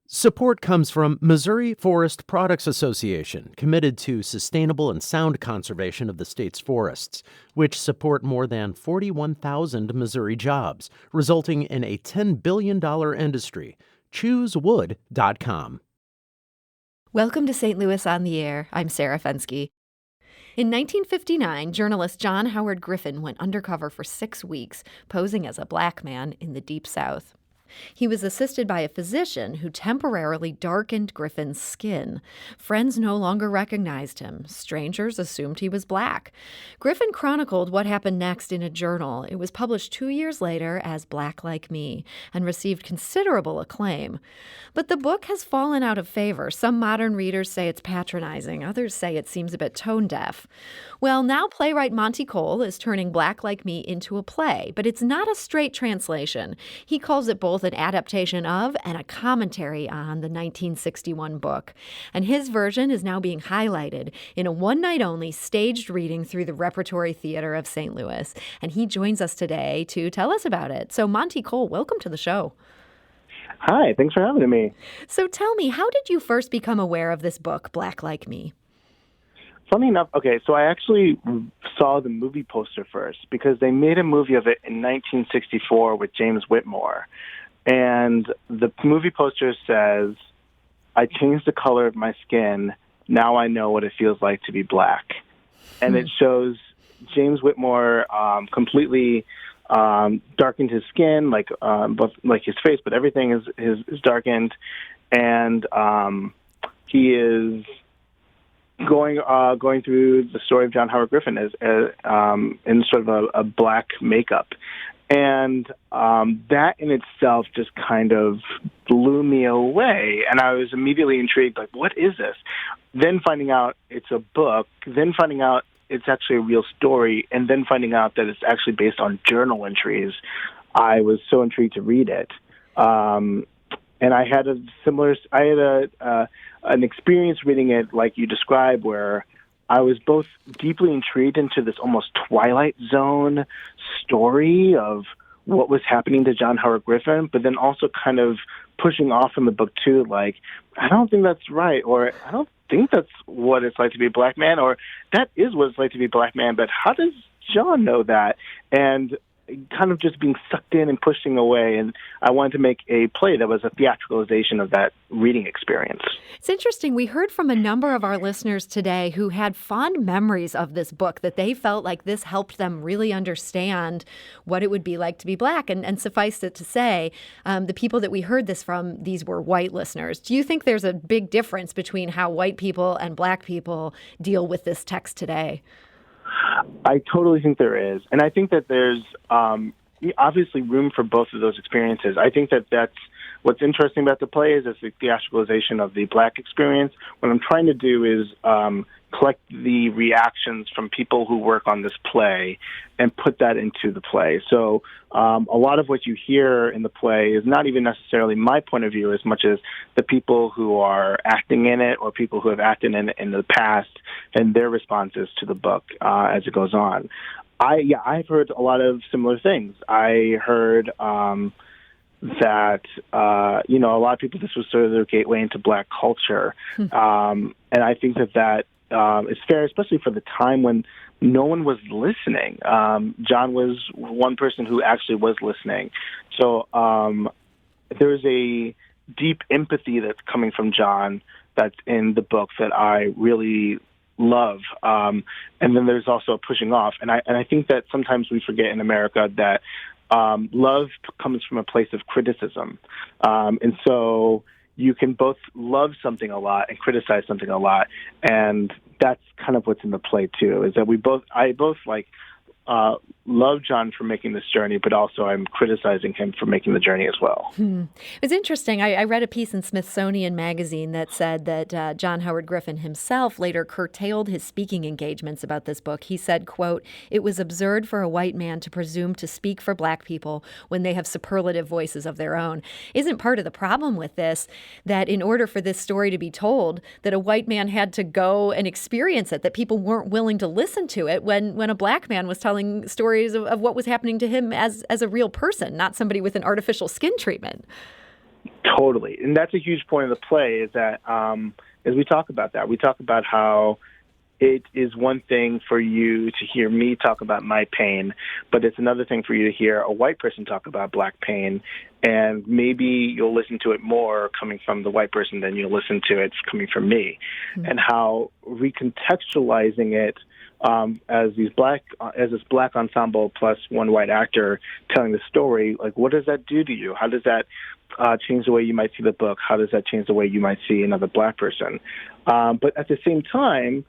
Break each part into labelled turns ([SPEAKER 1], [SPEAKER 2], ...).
[SPEAKER 1] Support comes from Missouri Forest Products Association, committed to sustainable and sound conservation of the state's forests, which support more than 41,000 Missouri jobs, resulting in a $10 billion industry. ChooseWood.com.
[SPEAKER 2] Welcome to St. Louis on the Air. I'm Sarah Fensky. In 1959, journalist John Howard Griffin went undercover for 6 weeks, posing as a black man in the Deep South. He was assisted by a physician who temporarily darkened Griffin's skin. Friends no longer recognized him. Strangers assumed he was black. Griffin chronicled what happened next in a journal. It was published 2 years later as Black Like Me and received considerable acclaim. But the book has fallen out of favor. Some modern readers say it's patronizing. Others say it seems a bit tone-deaf. Well, now playwright Monty Cole is turning Black Like Me into a play, but it's not a straight translation. He calls it both an adaptation of and a commentary on the 1961 book. And his version is now being highlighted in a one-night-only staged reading through the Repertory Theatre of St. Louis. And he joins us today to tell us about it. So Monty Cole, welcome to the show.
[SPEAKER 3] Hi, thanks for having me.
[SPEAKER 2] So tell me, how did you first become aware of this book, Black Like Me?
[SPEAKER 3] Funny enough, so I actually saw the movie poster first because they made a movie of it in 1964 with James Whitmore. And the movie poster says, "I changed the color of my skin. Now I know what it feels like to be black." And it shows James Whitmore completely darkened his skin, both like his face, but everything is darkened. And he is going through the story of John Howard Griffin as in sort of a black makeup. And that in itself just kind of blew me away. And I was immediately intrigued, like, what is this? Then finding out it's a book, then finding out it's actually a real story, and then finding out that it's actually based on journal entries, I was so intrigued to read it. And I had an experience reading it like you described, where I was both deeply intrigued into this almost Twilight Zone story of what was happening to John Howard Griffin, but then also kind of pushing off in the book too, like, I don't think that's right, or I don't think that's what it's like to be a black man, or that is what it's like to be a black man, but how does John know that? And kind of just being sucked in and pushing away. And I wanted to make a play that was a theatricalization of that reading experience.
[SPEAKER 2] It's interesting. We heard from a number of our listeners today who had fond memories of this book, that they felt like this helped them really understand what it would be like to be black. And suffice it to say, the people that we heard this from, these were white listeners. Do you think there's a big difference between how white people and black people deal with this text today?
[SPEAKER 3] I totally think there is. And I think that there's obviously room for both of those experiences. I think that that's what's interesting about the play is it's the theatricalization of the black experience. What I'm trying to do is collect the reactions from people who work on this play and put that into the play. So a lot of what you hear in the play is not even necessarily my point of view as much as the people who are acting in it or people who have acted in it in the past and their responses to the book as it goes on. I've heard a lot of similar things. I heard that, a lot of people, this was sort of their gateway into black culture. And I think that is fair, especially for the time when no one was listening. John was one person who actually was listening. So there's a deep empathy that's coming from John that's in the book that I really love. And then there's also a pushing off. And I think that sometimes we forget in America that love comes from a place of criticism. And so you can both love something a lot and criticize something a lot. And that's kind of what's in the play too, is that I both love John for making this journey, but also I'm criticizing him for making the journey as well.
[SPEAKER 2] It's interesting. I read a piece in Smithsonian Magazine that said that John Howard Griffin himself later curtailed his speaking engagements about this book. He said, quote, "It was absurd for a white man to presume to speak for black people when they have superlative voices of their own." Isn't part of the problem with this that in order for this story to be told, that a white man had to go and experience it, that people weren't willing to listen to it when a black man was telling stories of what was happening to him as a real person, not somebody with an artificial skin treatment?
[SPEAKER 3] Totally. And that's a huge point of the play is that as we talk about that, we talk about how it is one thing for you to hear me talk about my pain, but it's another thing for you to hear a white person talk about Black pain. And maybe you'll listen to it more coming from the white person than you'll listen to it coming from me. Mm-hmm. And how recontextualizing it as this Black ensemble plus one white actor telling the story, like, what does that do to you? How does that change the way you might see the book? How does that change the way you might see another Black person? But at the same time,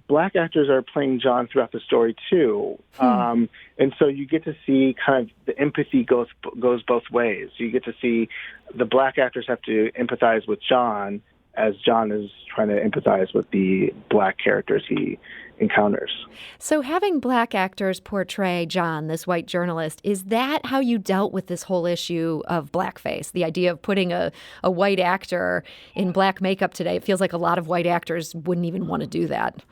[SPEAKER 3] Black actors are playing John throughout the story too, and so you get to see kind of the empathy goes both ways. You get to see the Black actors have to empathize with John as John is trying to empathize with the Black characters he encounters.
[SPEAKER 2] So having Black actors portray John, this white journalist, is that how you dealt with this whole issue of blackface? The idea of putting a white actor in Black makeup today, it feels like a lot of white actors wouldn't even want to do that.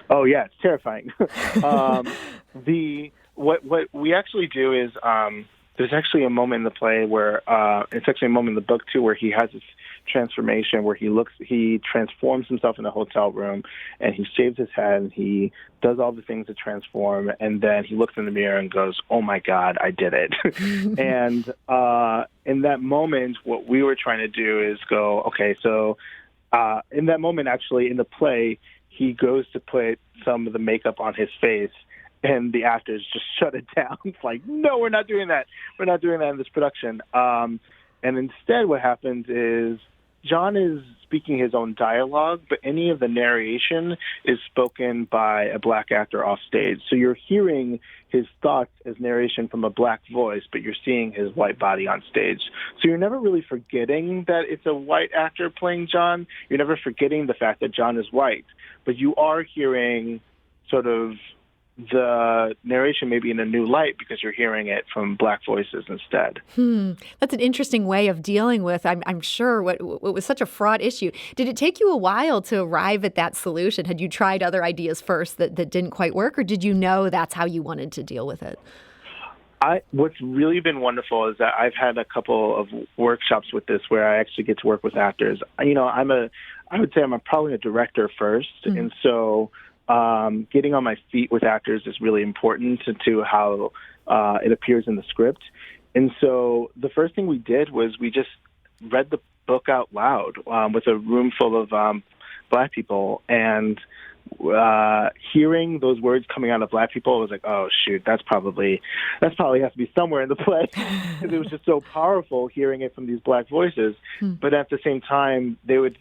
[SPEAKER 3] Oh, yeah, it's terrifying. What we actually do is there's actually a moment in the play where it's actually a moment in the book too where he has this transformation where he transforms himself in a hotel room and he shaves his head and he does all the things to transform, and then he looks in the mirror and goes, "Oh my God, I did it." And in that moment, what we were trying to do is go, okay, so in that moment, actually in the play, he goes to put some of the makeup on his face. And the actors just shut it down. It's like, no, we're not doing that. We're not doing that in this production. And instead what happens is John is speaking his own dialogue, but any of the narration is spoken by a Black actor off stage. So you're hearing his thoughts as narration from a Black voice, but you're seeing his white body on stage. So you're never really forgetting that it's a white actor playing John. You're never forgetting the fact that John is white. But you are hearing sort of the narration maybe in a new light because you're hearing it from Black voices instead.
[SPEAKER 2] That's an interesting way of dealing with, I'm sure, what was such a fraught issue. Did it take you a while to arrive at that solution? Had you tried other ideas first that didn't quite work, or did you know that's how you wanted to deal with it?
[SPEAKER 3] What's really been wonderful is that I've had a couple of workshops with this where I actually get to work with actors. I would say I'm probably a director first, and so getting on my feet with actors is really important to how it appears in the script. And so the first thing we did was we just read the book out loud with a room full of Black people, and hearing those words coming out of Black people, I was like, oh shoot, that's probably has to be somewhere in the play, because it was just so powerful hearing it from these Black voices. But at the same time, he would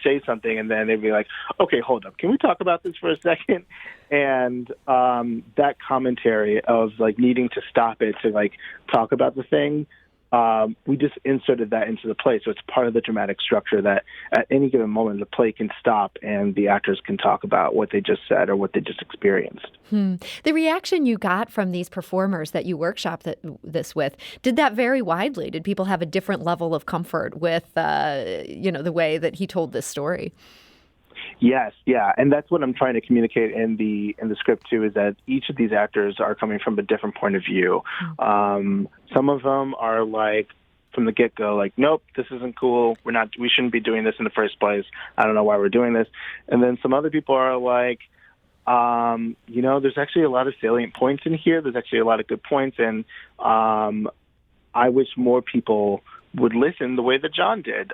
[SPEAKER 3] say something, and then they'd be like, okay, hold up, can we talk about this for a second? And that commentary of like needing to stop it to like talk about the thing. We just inserted that into the play. So it's part of the dramatic structure that at any given moment, the play can stop and the actors can talk about what they just said or what they just experienced.
[SPEAKER 2] The reaction you got from these performers that you workshopped this with, did that vary widely? Did people have a different level of comfort with, the way that he told this story?
[SPEAKER 3] Yes, yeah, and that's what I'm trying to communicate in the script too. Is that each of these actors are coming from a different point of view. Some of them are like from the get-go, like, nope, this isn't cool. We shouldn't be doing this in the first place. I don't know why we're doing this. And then some other people are like, there's actually a lot of salient points in here. There's actually a lot of good points, and I wish more people would listen the way that John did.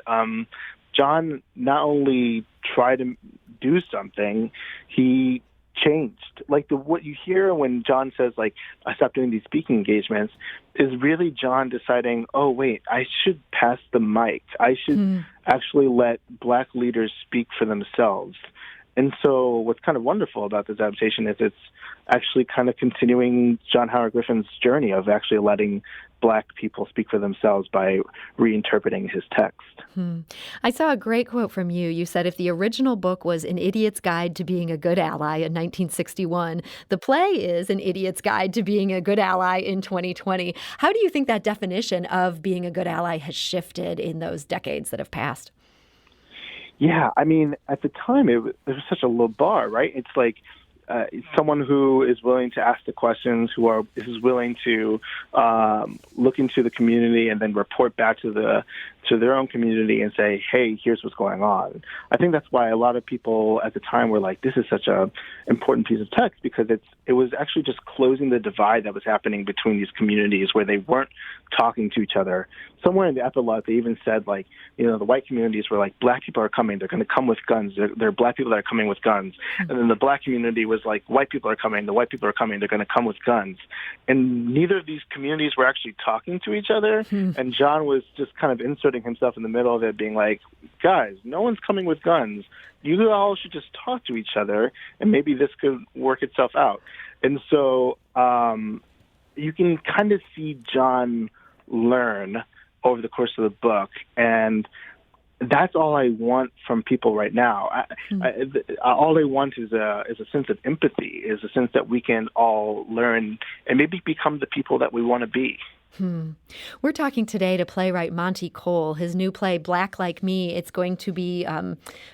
[SPEAKER 3] John not only tried to do something, he changed. Like what you hear when John says, like, I stopped doing these speaking engagements is really John deciding, oh, wait, I should pass the mic. I should actually let Black leaders speak for themselves. And so what's kind of wonderful about this adaptation is it's actually kind of continuing John Howard Griffin's journey of actually letting Black people speak for themselves by reinterpreting his text.
[SPEAKER 2] I saw a great quote from you. You said, if the original book was An Idiot's Guide to Being a Good Ally in 1961, the play is An Idiot's Guide to Being a Good Ally in 2020. How do you think that definition of being a good ally has shifted in those decades that have passed?
[SPEAKER 3] Yeah, I mean, at the time, it was such a low bar, right? It's like someone who is willing to ask the questions, who's willing to look into the community and then report back to their own community and say, hey, here's what's going on. I think that's why a lot of people at the time were like, this is such a important piece of text, because it was actually just closing the divide that was happening between these communities where they weren't talking to each other. Somewhere in the epilogue, they even said, like, the white communities were like, black people are coming, they're going to come with guns, there are black people that are coming with guns. And then the black community was like, white people are coming, the white people are coming, they're going to come with guns. And neither of these communities were actually talking to each other. And John was just kind of inserting himself in the middle of it, being like, guys, no one's coming with guns. You all should just talk to each other, and maybe this could work itself out. And so you can kind of see John learn over the course of the book, and that's all I want from people right now. All I want is a sense of empathy, is a sense that we can all learn and maybe become the people that we want to be.
[SPEAKER 2] We're talking today to playwright Monty Cole. His new play, Black Like Me, it's going to be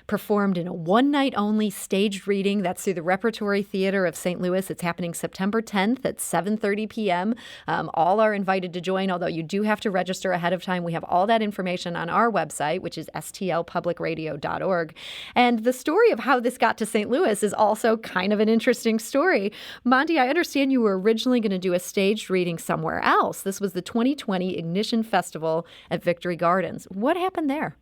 [SPEAKER 2] performed in a one-night-only staged reading. That's through the Repertory Theatre of St. Louis. It's happening September 10th at 7:30 p.m. All are invited to join, although you do have to register ahead of time. We have all that information on our website, which is stlpublicradio.org. And the story of how this got to St. Louis is also kind of an interesting story. Monty, I understand you were originally going to do a staged reading somewhere else. This was the 2020 Ignition Festival at Victory Gardens. What happened there?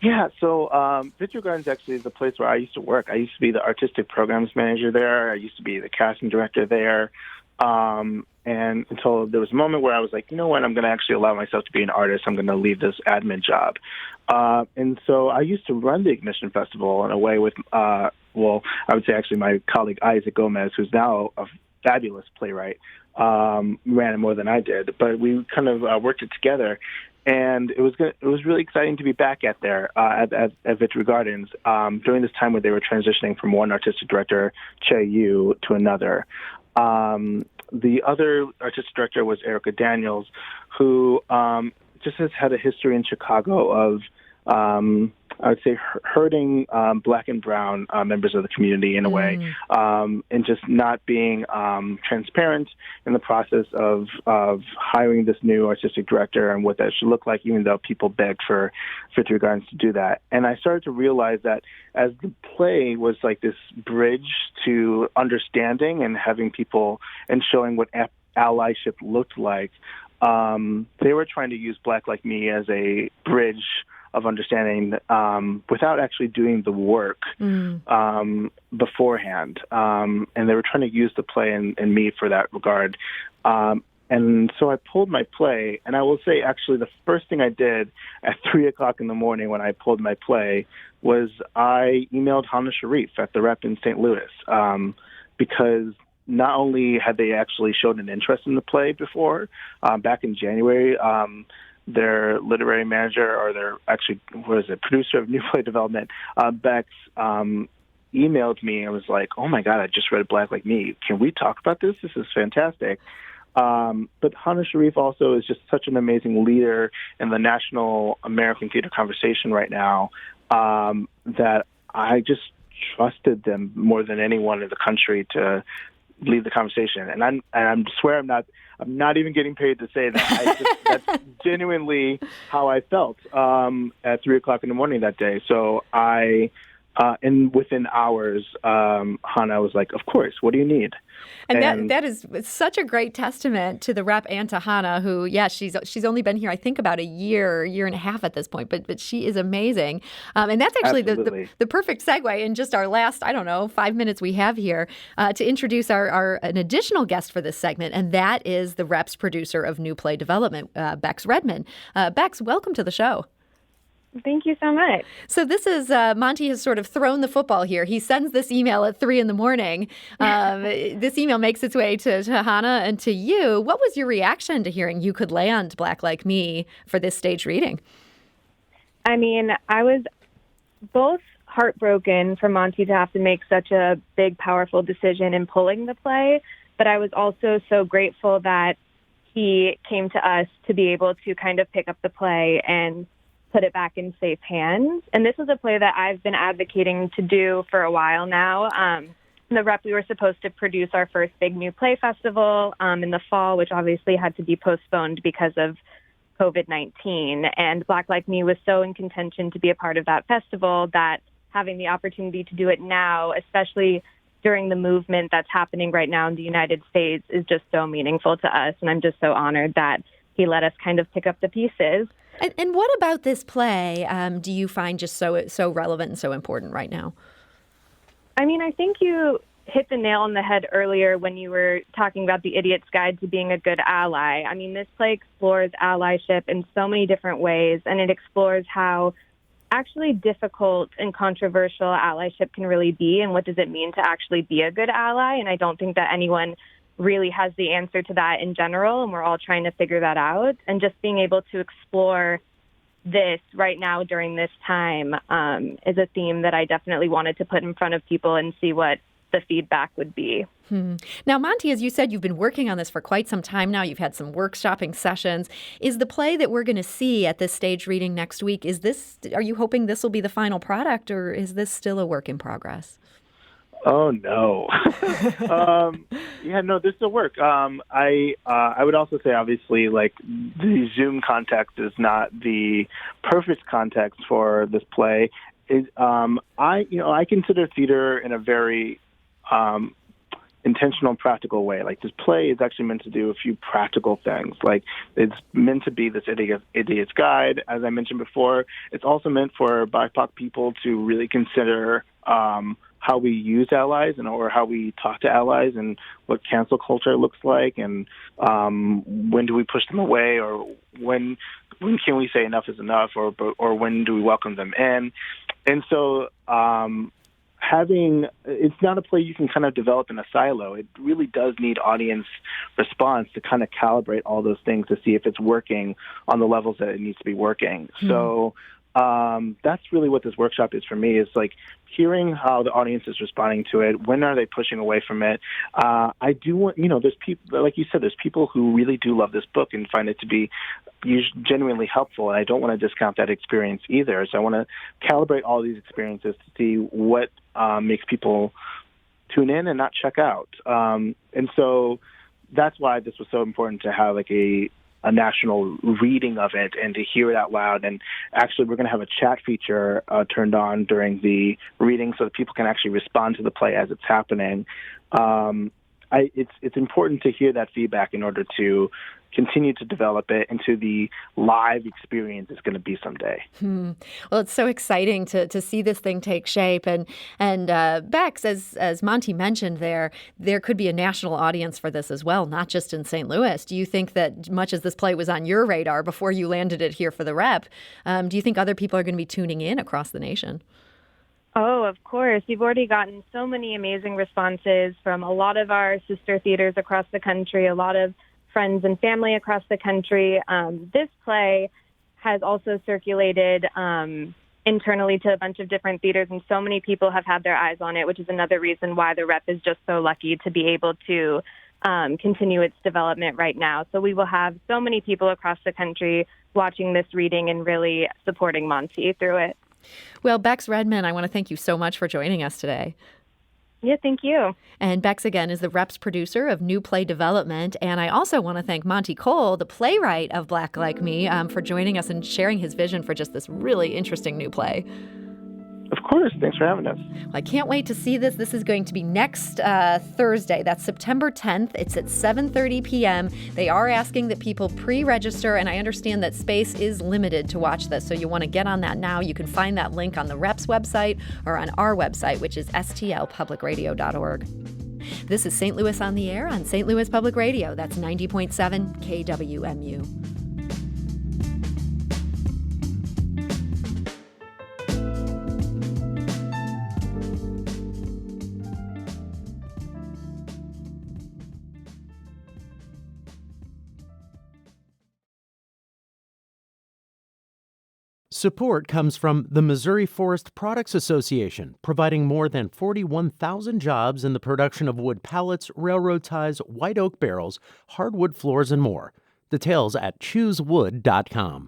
[SPEAKER 3] Yeah, so Victory Gardens actually is the place where I used to work. I used to be the artistic programs manager there. I used to be the casting director there. And until there was a moment where I was like, you know what, I'm going to actually allow myself to be an artist. I'm going to leave this admin job. And so I used to run the Ignition Festival in a way with, I would say actually my colleague Isaac Gomez, who's now a fabulous playwright, ran it more than I did, but we kind of worked it together, and it was really exciting to be back at Victory Gardens during this time when they were transitioning from one artistic director, Che Yu, to another. The other artistic director was Erica Daniels, who just has had a history in Chicago of I would say hurting black and brown members of the community in a way, and just not being transparent in the process of hiring this new artistic director and what that should look like, even though people begged for Victory Gardens to do that. And I started to realize that as the play was like this bridge to understanding and having people and showing what allyship looked like, they were trying to use Black Like Me as a bridge of understanding without actually doing the work beforehand. And they were trying to use the play and me for that regard. And so I pulled my play, and I will say actually the first thing I did at 3 o'clock in the morning when I pulled my play was I emailed Hannah Sharif at the Rep in St. Louis, because not only had they actually shown an interest in the play before, back in January, their literary manager, or their actually producer of new play development, Bex, emailed me and was like, "Oh my God, I just read Black Like Me. Can we talk about this? This is fantastic." But Hannah Sharif also is just such an amazing leader in the national American theater conversation right now, that I just trusted them more than anyone in the country to lead the conversation. And I swear I'm not even getting paid to say that. That's genuinely how I felt at 3 o'clock in the morning that day. So and within hours, Hannah was like, "Of course, what do you need?"
[SPEAKER 2] And that is such a great testament to the Rep and to Hannah, who, she's only been here, I think, about a year and a half at this point, but she is amazing. And that's actually the perfect segue in just our last, 5 minutes we have here to introduce an additional guest for this segment, and that is the Rep's producer of New Play Development, Bex Redman. Bex, welcome to the show.
[SPEAKER 4] Thank you so much.
[SPEAKER 2] So this is, Monty has sort of thrown the football here. He sends this email at 3 in the morning. This email makes its way to Hannah and to you. What was your reaction to hearing you could land Black Like Me for this stage reading?
[SPEAKER 4] I mean, I was both heartbroken for Monty to have to make such a big, powerful decision in pulling the play, but I was also so grateful that he came to us to be able to kind of pick up the play and put it back in safe hands. And this is a play that I've been advocating to do for a while now. the Rep, we were supposed to produce our first big new play festival in the fall, which obviously had to be postponed because of COVID-19. And Black Like Me was so in contention to be a part of that festival that having the opportunity to do it now, especially during the movement that's happening right now in the United States, is just so meaningful to us. And I'm just so honored that he let us kind of pick up the pieces.
[SPEAKER 2] And what about this play do you find just so relevant and so important right now?
[SPEAKER 4] I mean, I think you hit the nail on the head earlier when you were talking about the Idiot's Guide to Being a Good Ally. I mean, this play explores allyship in so many different ways, and it explores how actually difficult and controversial allyship can really be, and what does it mean to actually be a good ally. And I don't think that anyone really has the answer to that in general, and we're all trying to figure that out. And just being able to explore this right now during this time is a theme that I definitely wanted to put in front of people and see what the feedback would be.
[SPEAKER 2] Now, Monty, as you said, you've been working on this for quite some time now. You've had some workshopping sessions. Is the play that we're going to see at this stage reading next week, are you hoping this will be the final product, or is this still a work in progress?
[SPEAKER 3] Oh, no. This will work. I would also say, obviously, like, the Zoom context is not the perfect context for this play. I consider theater in a very intentional, practical way. Like, this play is actually meant to do a few practical things. Like, it's meant to be this idiot's guide, as I mentioned before. It's also meant for BIPOC people to really consider how we use allies or how we talk to allies, and what cancel culture looks like, and when do we push them away, or when can we say enough is enough, or when do we welcome them in. And so it's not a play you can kind of develop in a silo. It really does need audience response to kind of calibrate all those things to see if it's working on the levels that it needs to be working. So that's really what this workshop is for me, is like hearing how the audience is responding to it. When are they pushing away from it? I do want, there's people, like you said, there's people who really do love this book and find it to be genuinely helpful. And I don't want to discount that experience either. So I want to calibrate all these experiences to see what makes people tune in and not check out. And so that's why this was so important to have like a national reading of it and to hear it out loud. And actually, we're going to have a chat feature turned on during the reading so that people can actually respond to the play as it's happening. It's important to hear that feedback in order to continue to develop it into the live experience it's going to be someday.
[SPEAKER 2] Well, it's so exciting to see this thing take shape. And Bex, as Monty mentioned there could be a national audience for this as well, not just in St. Louis. Do you think that much as this play was on your radar before you landed it here for the Rep, do you think other people are going to be tuning in across the nation?
[SPEAKER 4] Oh, of course. We've already gotten so many amazing responses from a lot of our sister theaters across the country, a lot of friends and family across the country. This play has also circulated internally to a bunch of different theaters, and so many people have had their eyes on it, which is another reason why the Rep is just so lucky to be able to continue its development right now. So we will have so many people across the country watching this reading and really supporting Monty through it.
[SPEAKER 2] Well, Bex Redmond, I want to thank you so much for joining us today.
[SPEAKER 4] Yeah, thank you.
[SPEAKER 2] And Bex, again, is the Rep's producer of New Play Development. And I also want to thank Monty Cole, the playwright of Black Like Me, for joining us and sharing his vision for just this really interesting new play.
[SPEAKER 3] Of course. Thanks for having us.
[SPEAKER 2] Well, I can't wait to see this. This is going to be next Thursday. That's September 10th. It's at 7:30 p.m. They are asking that people pre-register, and I understand that space is limited to watch this, so you want to get on that now. You can find that link on the Rep's website or on our website, which is stlpublicradio.org. This is St. Louis on the Air on St. Louis Public Radio. That's 90.7 KWMU.
[SPEAKER 1] Support comes from the Missouri Forest Products Association, providing more than 41,000 jobs in the production of wood pallets, railroad ties, white oak barrels, hardwood floors, and more. Details at choosewood.com.